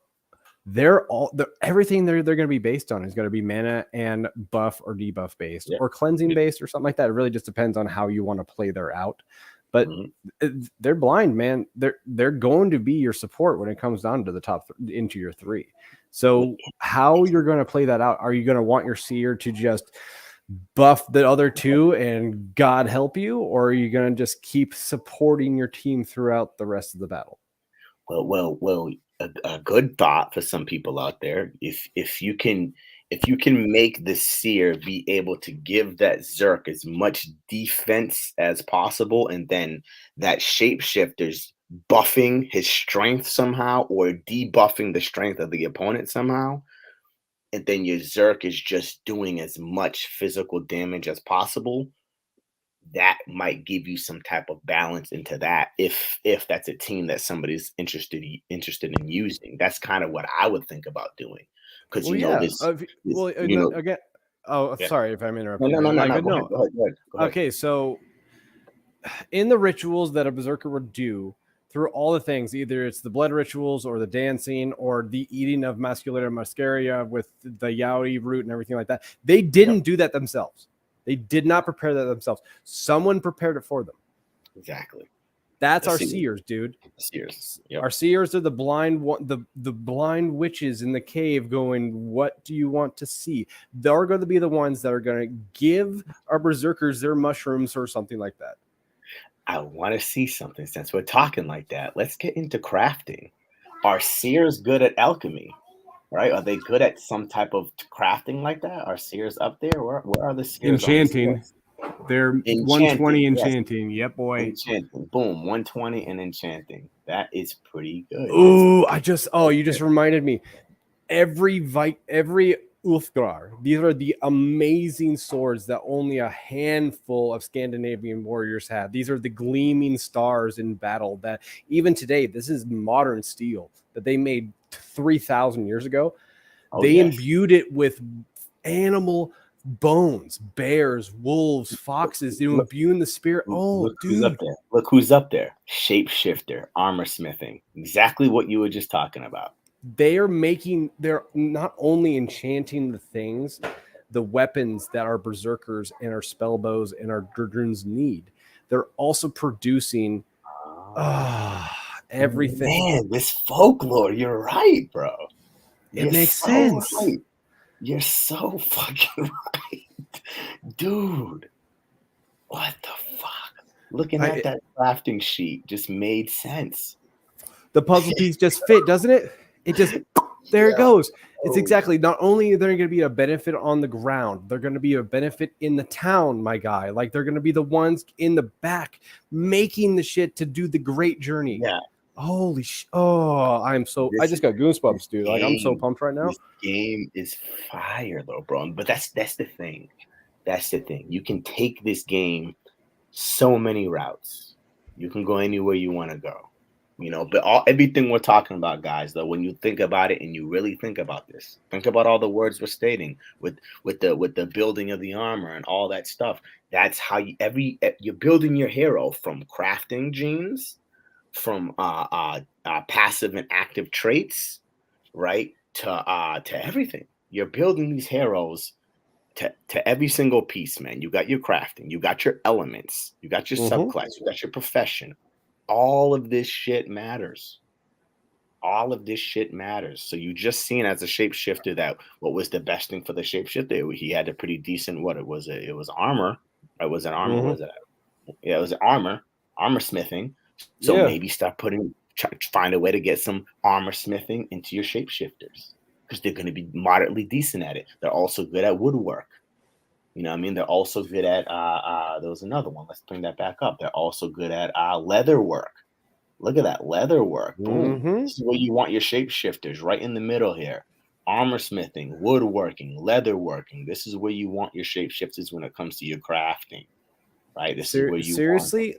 C: everything they're going to be based on is going to be mana and buff or debuff based
A: yeah.
C: or cleansing based or something like that. It really just depends on how you want to play their out. But
A: Mhm.
C: they're blind, man. They're going to be your support when it comes down to the into your three. So how you're going to play that out? Are you going to want your seer to just buff the other two and God help you, or are you going to just keep supporting your team throughout the rest of the battle?
A: Well. A good thought for some people out there. If you can make the seer be able to give that Zerk as much defense as possible, and then that shapeshifter's buffing his strength somehow or debuffing the strength of the opponent somehow, and then your Zerk is just doing as much physical damage as possible, that might give you some type of balance into that if that's a team that somebody's interested in using. That's kind of what I would think about doing, because
C: Well, yeah.
A: this
C: No, again. Oh,
A: yeah.
C: sorry if I'm
A: No,
C: interrupting
A: no,
C: you,
A: no,
C: man.
A: no,
C: Like,
A: no, go ahead,
C: no.
A: go ahead, go ahead, go ahead.
C: Okay, so in the rituals that a berserker would do through all the things, either it's the blood rituals or the dancing or the eating of musculator muscaria with the yaoi root and everything like that, they
A: Yep,
C: didn't do that themselves. They did not prepare that themselves. Someone prepared it for them.
A: exactly.
C: That's
A: The
C: our
A: seers,
C: seers, dude.
A: the seers. Yep.
C: Our seers are the blind the blind witches in the cave going, what do you want to see? They're going to be the ones that are going to give our berserkers their mushrooms or something like that.
A: I want to see something since we're talking like that. Let's get into crafting. Are seers good at alchemy? Right? Are they good at some type of crafting like that? Are seers up there? Where are the seers on this
C: Enchanting.
A: list?
C: They're 120
A: Enchanting, yes.
C: enchanting. Yep, boy.
A: Enchanting. Boom, 120 and enchanting. That is pretty good. That's
C: Ooh,
A: right
C: you just
A: there.
C: reminded me. Every Ulfgar, these are the amazing swords that only a handful of Scandinavian warriors have. These are the gleaming stars in battle that even today, this is modern steel that they made 3,000 years ago.
A: Oh
C: They
A: yes.
C: imbued it with animal bones, bears, wolves, foxes,
A: Look,
C: imbuing the spirit. Oh,
A: look who's up
C: dude,
A: there. Look who's up there. Shapeshifter, armor smithing. Exactly what you were just talking about.
C: they're not only enchanting the things, the weapons that our berserkers and our spellbows and our dragoons need, they're also producing
A: Oh,
C: everything.
A: man, this folklore. You're right, bro.
C: It
A: You're
C: makes
A: so
C: sense.
A: right. You're so fucking right. Dude, what the fuck? Looking at
C: I,
A: that crafting sheet just made sense.
C: the puzzle piece just fit, doesn't it? It just there it
A: Yeah.
C: goes. It's
A: Oh,
C: exactly, not only are they going to be a benefit on the ground, they're going to be a benefit in the town, my guy. Like they're going to be the ones in the back making the shit to do the great journey.
A: yeah.
C: Holy oh, I
A: This
C: just got
A: this
C: goosebumps, dude. Like I'm so
A: game,
C: pumped right now.
A: this game is fire though, bro. But that's the thing. That's the thing. You can take this game so many routes. You can go anywhere you want to go. But everything we're talking about, guys, though, when you think about it and you really think about this, think about all the words we're stating with the building of the armor and all that stuff. That's how you're building your hero from crafting genes, from passive and active traits, right? To everything. You're building these heroes to every single piece, man. You got your crafting, you got your elements, you got your
C: Mm-hmm.
A: subclass, you got your profession. All of this shit matters. All of this shit matters. So you just seen as a shapeshifter that what was the best thing for the shapeshifter? He had a pretty decent what it was. It was armor. It was an armor.
C: Mm-hmm.
A: Was it? Yeah, it was armor smithing. So
C: Yeah.
A: maybe start find a way to get some armor smithing into your shapeshifters, because they're going to be moderately decent at it. They're also good at woodwork. You know what I mean? They're also good at there was another one. Let's bring that back up. They're also good at leather work. Look at that leather work. Boom.
C: Mm-hmm.
A: This is where you want your shapeshifters, right in the middle here. Armor smithing, woodworking, leather working. This is where you want your shapeshifters when it comes to your crafting, right? This is where you want them.
C: Seriously,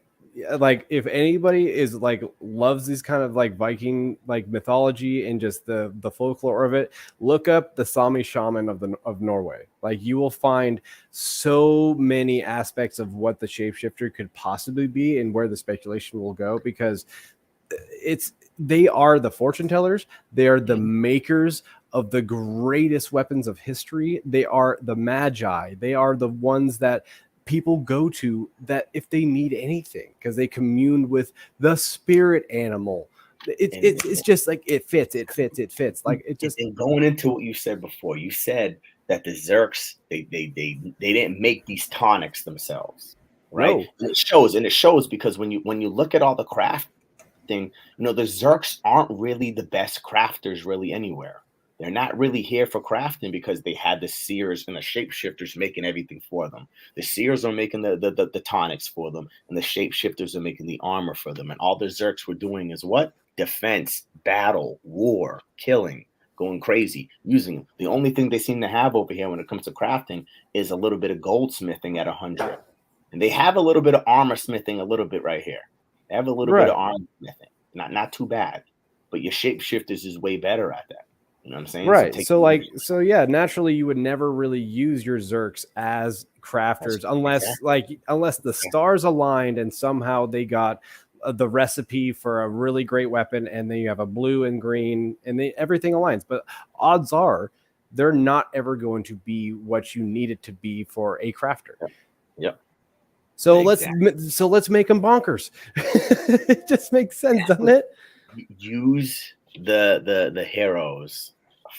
C: like if anybody is like loves these kind of like Viking like mythology and just the folklore of it, look up the Sami shaman of Norway. Like you will find so many aspects of what the shapeshifter could possibly be and where the speculation will go, because they are the fortune tellers. They are the makers of the greatest weapons of history. They are the magi. They are the ones that people go to that if they need anything, because they commune with the spirit animal. It's just like it fits. Like it just.
A: And going into what you said before, you said that the Zerks they didn't make these tonics themselves, right?
C: No.
A: And it shows because when you look at all the crafting, the Zerks aren't really the best crafters really anywhere. They're not really here for crafting because they had the seers and the shapeshifters making everything for them. The seers are making the tonics for them, and the shapeshifters are making the armor for them. And all the Zerks were doing is what? Defense, battle, war, killing, going crazy, using them. The only thing they seem to have over here when it comes to crafting is a little bit of goldsmithing at 100. And they have a little bit of armor smithing a little bit right here. They have a little bit of armor smithing. Not too bad. But your shapeshifters is way better at that. You know what I'm saying?
C: Right. So yeah, naturally you would never really use your Zerks as crafters unless the stars aligned and somehow they got the recipe for a really great weapon, and then you have a blue and green and everything aligns. But odds are they're not ever going to be what you need it to be for a crafter.
A: Yep.
C: So let's make them bonkers. It just makes sense, doesn't it?
A: Use the heroes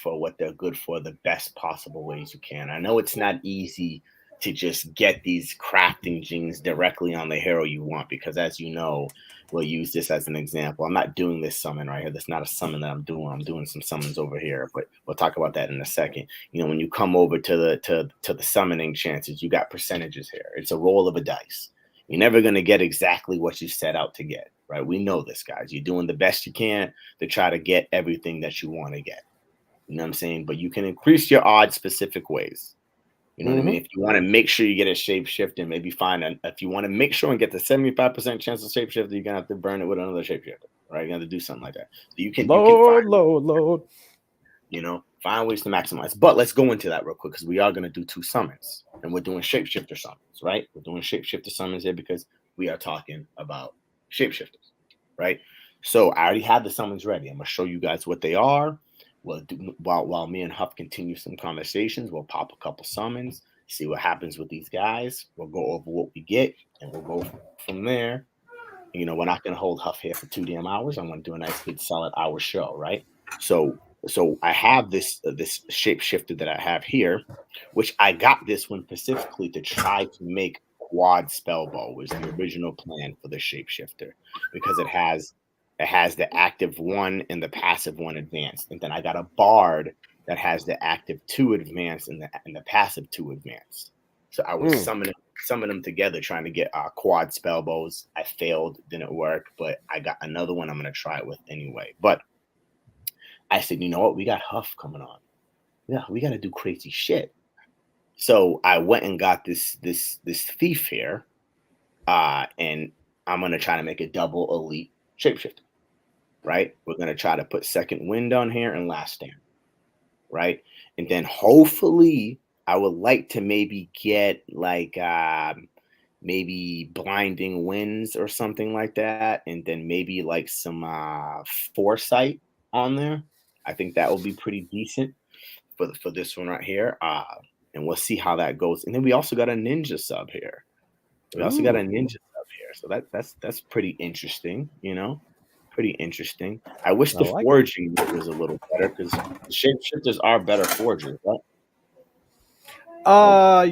A: for what they're good for the best possible ways you can. I know it's not easy to just get these crafting genes directly on the hero you want, because as you know, we'll use this as an example. I'm not doing this summon right here. That's not a summon that I'm doing. I'm doing some summons over here, but we'll talk about that in a second. When you come over to the summoning chances, you got percentages here. It's a roll of a dice. You're never going to get exactly what you set out to get, right? We know this, guys. You're doing the best you can to try to get everything that you want to get. You know what I'm saying? But you can increase your odds specific ways. You know what I mean? If you want to make sure you get a shapeshifter, maybe if you want to make sure and get the 75% chance of shapeshifter, you're gonna have to burn it with another shapeshifter, right? You have to do something like that. So you can
C: load.
A: Find ways to maximize. But let's go into that real quick, because we are gonna do 2 summons, and we're doing shapeshifter summons, right? We're doing shapeshifter summons here because we are talking about shapeshifters, right? So I already have the summons ready. I'm gonna show you guys what they are. While me and Huff continue some conversations, we'll pop a couple summons, see what happens with these guys. We'll go over what we get, and we'll go from there. We're not going to hold Huff here for 2 damn hours. I want to do a nice, good, solid hour show, right? So I have this shapeshifter that I have here, which I got this one specifically to try to make quad spell bow. Was the original plan for the shapeshifter, because it has the active 1 and the passive 1 advanced. And then I got a bard that has the active 2 advanced and the passive 2 advanced. So I was summoning them together, trying to get quad spell bows. I failed, didn't work, but I got another one I'm going to try it with anyway. But I said, you know what? We got Huff coming on. Yeah, we got to do crazy shit. So I went and got this thief here, and I'm going to try to make a double elite shapeshifter. Right, we're gonna try to put second wind on here and last stand, right? And then hopefully I would like to maybe get like maybe blinding winds or something like that, and then maybe like some foresight on there. I think that will be pretty decent for this one right here. And we'll see how that goes. And then we also got a ninja sub here. So that's pretty interesting, Pretty interesting. I wish the forging was a little better, because the shapeshifters are better forgers, right?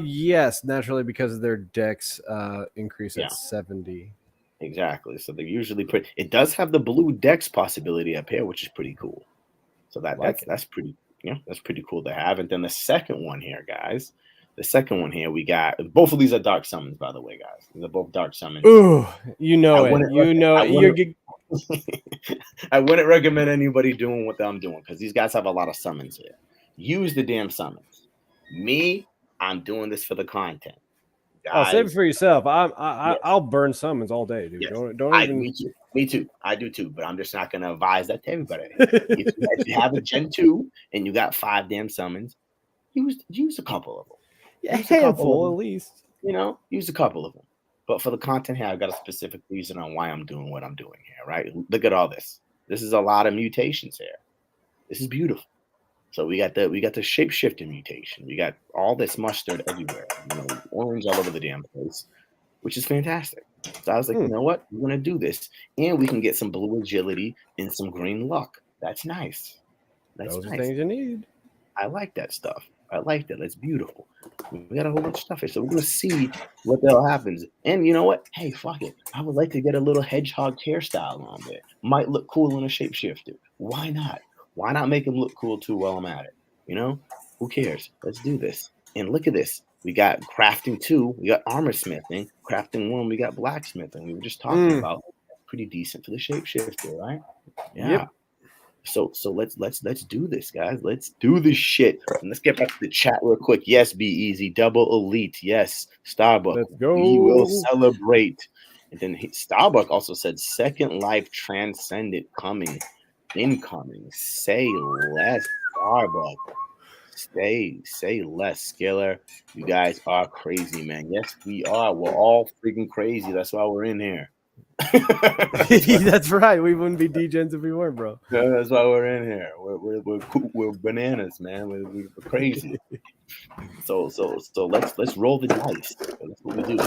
C: Yes, naturally, because their dex increase at 70.
A: Exactly. So they're usually pretty. It does have the blue dex possibility up here, which is pretty cool. So that's pretty cool to have. And then the second one here, guys. The second one here, we got both of these are dark summons, by the way, guys. These are both dark summons.
C: Ooh,
A: I wouldn't recommend anybody doing what I'm doing, because these guys have a lot of summons here. Use the damn summons. Me, I'm doing this for the content.
C: Oh, save it
A: guys.
C: for yourself.
A: Yes.
C: I'll burn summons all day, dude.
A: Yes.
C: Don't even.
A: Me too. I do too. But I'm just not gonna advise that to everybody. If you have a Gen 2 and you got 5 damn summons, use a couple of them.
C: A
A: Use a couple of
C: handful
A: them.
C: at least.
A: Use a couple of them. But for the content here, I've got a specific reason on why I'm doing what I'm doing here, right? Look at all this. This is a lot of mutations here. This is beautiful. So we got the shapeshifter mutation. We got all this mustard everywhere. Orange all over the damn place, which is fantastic. So I was like, you know what? We're gonna do this, and we can get some blue agility and some green luck. That's nice.
C: Those are things you need.
A: I like that stuff. I like that. That's beautiful. We got a whole bunch of stuff here, so we're gonna see what the hell happens. And you know what? Hey, fuck it. I would like to get a little hedgehog hairstyle on there. Might look cool in a shapeshifter. Why not? Why not make him look cool too while I'm at it? Who cares? Let's do this. And look at this. We got crafting 2. We got armor smithing. Crafting 1. We got blacksmithing. We were just talking about pretty decent for the shapeshifter, right? Yeah.
C: Yep.
A: So let's do this, guys. Let's do this shit. And let's get back to the chat real quick. Yes, be easy. Double elite. Yes, Starbuck.
C: Let's go.
A: We will celebrate. And then Starbuck also said, second life transcendent coming, incoming. Say less, Starbuck. Say less, Skiller. You guys are crazy, man. Yes, we are. We're all freaking crazy. That's why we're in here.
C: That's right. We wouldn't be degens if we weren't, bro.
A: Yeah, that's why we're in here. We're bananas, man. We're crazy. So let's roll the dice. That's what we do.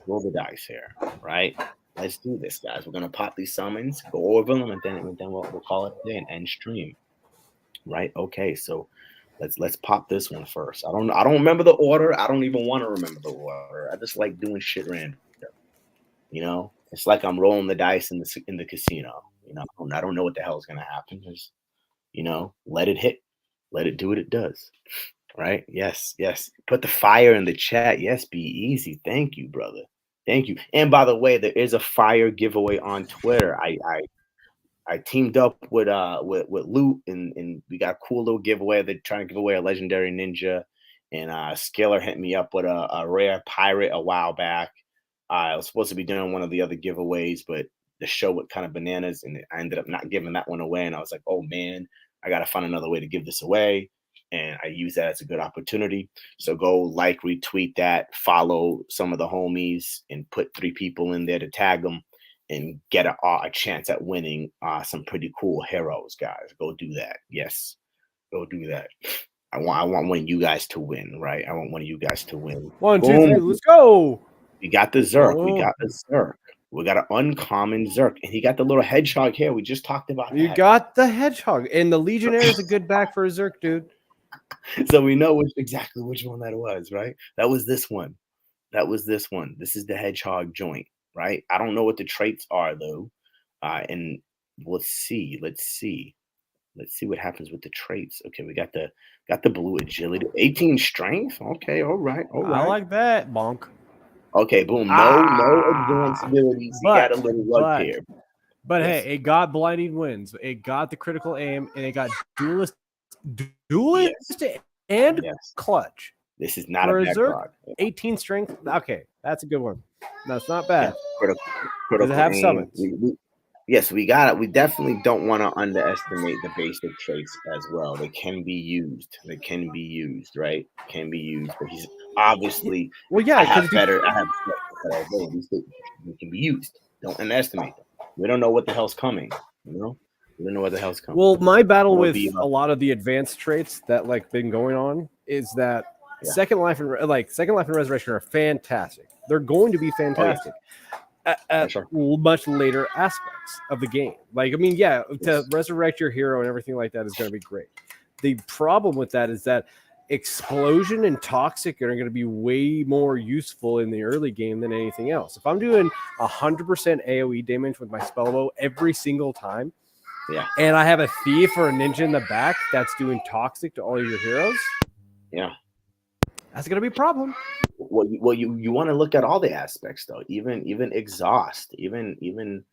A: Roll the dice here, right? Let's do this, guys. We're gonna pop these summons, go over them, and then we'll call it a day and end stream. Right? Okay. So let's pop this one first. I don't remember the order. I don't even want to remember the order. I just like doing shit random. It's like I'm rolling the dice in the casino. I don't know what the hell is gonna happen. Just let it hit, let it do what it does. Right? Yes. Put the fire in the chat. Yes, be easy. Thank you, brother. Thank you. And by the way, there is a fire giveaway on Twitter. I teamed up with Loot and we got a cool little giveaway. They're trying to give away a legendary ninja, and Scalar hit me up with a rare pirate a while back. I was supposed to be doing one of the other giveaways, but the show went kind of bananas, and I ended up not giving that one away. And I was like, oh man, I gotta find another way to give this away. And I use that as a good opportunity. So go like, retweet that, follow some of the homies, and put 3 people in there to tag them, and get a chance at winning some pretty cool heroes, guys. Go do that. Yes, go do that. I want one of you guys to win, right? I want one of you guys to win.
C: 1, 2, 3, let's go.
A: We got the Zerk. We got an uncommon Zerk, and he got the little hedgehog here. We just talked about.
C: You got the hedgehog, and the Legionnaire is a good back for a Zerk, dude.
A: So we know exactly which one that was, right? That was this one. This is the hedgehog joint, right? I don't know what the traits are though, and let's see what happens with the traits. Okay, we got the blue agility, 18 strength. Okay, all right.
C: I like that, bonk.
A: Okay, boom. No advanced abilities. He got a little luck here.
C: But yes. Hey, it got blinding winds. It got the critical aim, and it got duelist and clutch.
A: This is not a bad card.
C: 18 strength. Okay, that's a good one. That's not bad.
A: Yeah, critical
C: Does it have
A: aim.
C: summons?
A: Yes, we got it. We definitely don't want to underestimate the basic traits as well. They can be used. Right? Can be used. But he's obviously I have better. They can be used. Don't underestimate them. We don't know what the hell's coming. We don't know what the hell's coming.
C: Well, my battle with a lot of the advanced traits that been going on is that Second Life and Resurrection are fantastic. They're going to be fantastic. At much later aspects of the game. To resurrect your hero and everything like that is going to be great. The problem with that is that explosion and toxic are going to be way more useful in the early game than anything else. If I'm doing 100% AoE damage with my spell bow every single time, and I have a thief or a ninja in the back that's doing toxic to all of your heroes, that's going to be a problem.
A: Well, you want to look at all the aspects though, even exhaust, even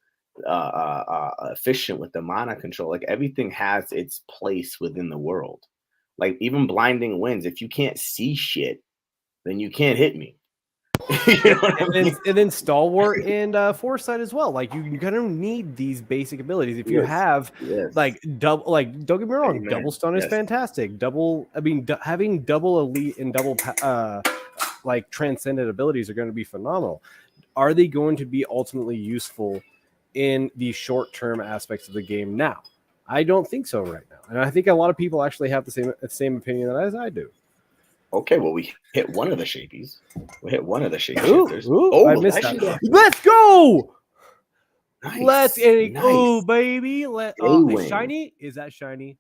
A: efficient with the mana control. Like everything has its place within the world. Like even blinding winds. If you can't see shit, then you can't hit me. You know what I mean?
C: And then stalwart and foresight as well. Like you kind of need these basic abilities. If you
A: Yes,
C: have
A: yes.
C: like double, like don't get me wrong,
A: Amen.
C: double stun is
A: Yes.
C: fantastic. Double, I mean, having double elite and double like transcendent abilities are going to be phenomenal. Are they going to be ultimately useful in the short-term aspects of the game now? I don't think so right now, and I think a lot of people actually have the same opinion as I do.
A: Okay, well, we hit one of the shapies. We hit one of the
C: Ooh,
A: shapeshifters.
C: ooh, I missed that. Let's go.
A: Nice.
C: Nice.
A: Nice.
C: Baby. Is
A: A-wing.
C: shiny? Is that shiny?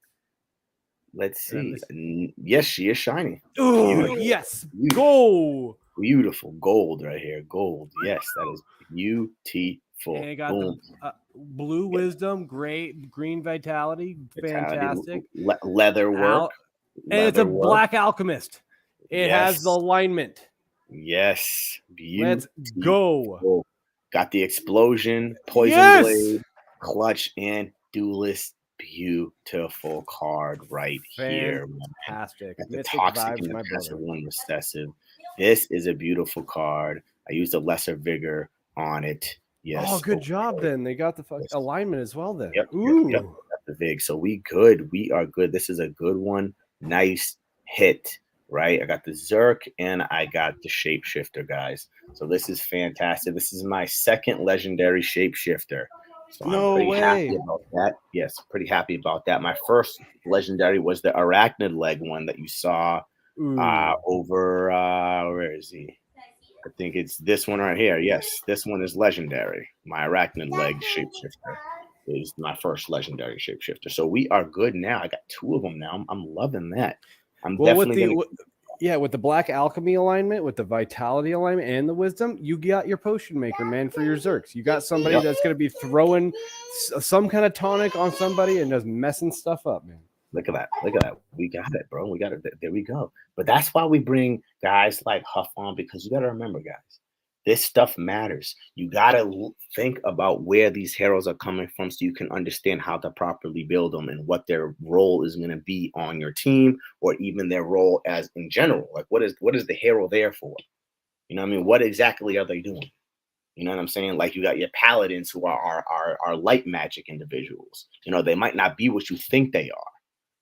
A: Let's see. Yes, she is shiny.
C: Oh, yes. Go.
A: Beautiful gold right here. Gold. Yes, that is beautiful.
C: And it got
A: Boom.
C: the blue wisdom, great green vitality, fantastic.
A: Leather work.
C: And it's a black alchemist. It has the alignment.
A: Yes.
C: Let's go.
A: Got the explosion, poison blade, clutch, and duelist. Beautiful card right here.
C: Fantastic.
A: Got the
C: Mythic
A: toxic
C: vibes,
A: and the
C: my
A: passive
C: brother.
A: one recessive. This is a beautiful card. I used a lesser vigor on it. Yes.
C: Oh, good job then. They got the alignment as well then.
A: Yep.
C: Ooh.
A: Yep. Got the vig. So we good. We are good. This is a good one. Nice hit. Right. I got the Zerk and I got the Shapeshifter, guys. So this is fantastic. This is my second legendary Shapeshifter. So I'm pretty happy about that. Yes, pretty happy about that. My first legendary was the Arachnid leg one that you saw over where is he? I think it's this one right here. Yes, this one is legendary. My Arachnid leg Shapeshifter is my first legendary Shapeshifter. So we are good now. I got two of them now. I'm loving that. I'm definitely
C: with the black alchemy alignment, with the vitality alignment, and the wisdom, you got your potion maker, man, for your Zerks. You got somebody that's going to be throwing some kind of tonic on somebody and just messing stuff up, man.
A: Look at that. Look at that. We got it, bro. We got it. There we go. But that's why we bring guys like Huff on, because you got to remember, guys, this stuff matters. You got to think about where these heroes are coming from so you can understand how to properly build them and what their role is going to be on your team, or even their role as in general. Like, what is the hero there for? You know what I mean? What exactly are they doing? You know what I'm saying? Like, you got your paladins who are light magic individuals. You know, they might not be what you think they are.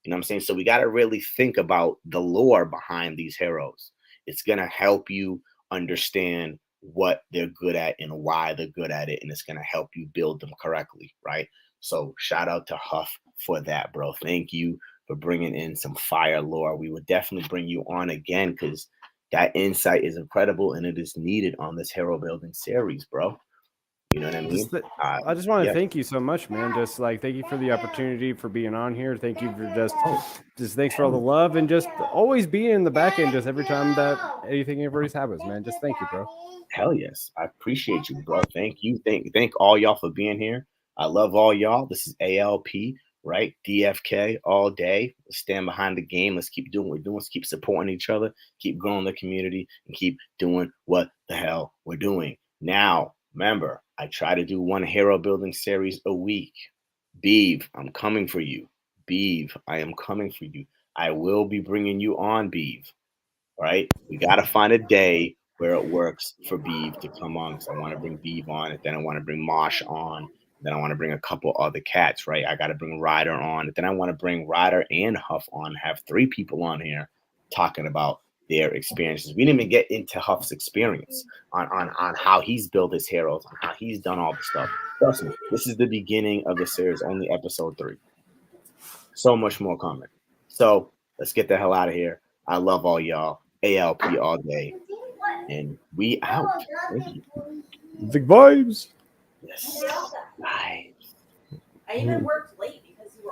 A: You know what I'm saying? So we got to really think about the lore behind these heroes. It's going to help you understand what they're good at and why they're good at it. And it's going to help you build them correctly, right? So shout out to Huff for that, bro. Thank you for bringing in some fire lore. We would definitely bring you on again because that insight is incredible and it is needed on this hero building series, bro. You know what I mean?
C: I just want to thank you so much, man. Just like thank you for the opportunity for being on here. Thank you for just thanks for all the love and just always being in the back end just every time that anything ever happens, man. Just thank you, bro.
A: Hell yes. I appreciate you, bro. Thank you. Thank all y'all for being here. I love all y'all. This is ALP, right? DFK all day. Let's stand behind the game. Let's keep doing what we're doing. Let's keep supporting each other, keep growing the community, and keep doing what the hell we're doing. Now, remember, I try to do one hero building series a week. Beeve, I'm coming for you. Beeve, I am coming for you. I will be bringing you on, Beeve. Right? We got to find a day where it works for Beeve to come on, because I want to bring Beeve on, and then I want to bring Mosh on, and then I want to bring a couple other cats, right? I got to bring Ryder on, and then I want to bring Ryder and Huff on, have 3 people on here talking about their experiences. We didn't even get into Huff's experience on how he's built his heroes, on how he's done all the stuff. Trust me, this is the beginning of the series, only episode 3. So much more coming. So let's get the hell out of here. I love all y'all. ALP all day. And we out. Thank you.
C: Big vibes.
A: Yes. Vibes.
D: I even worked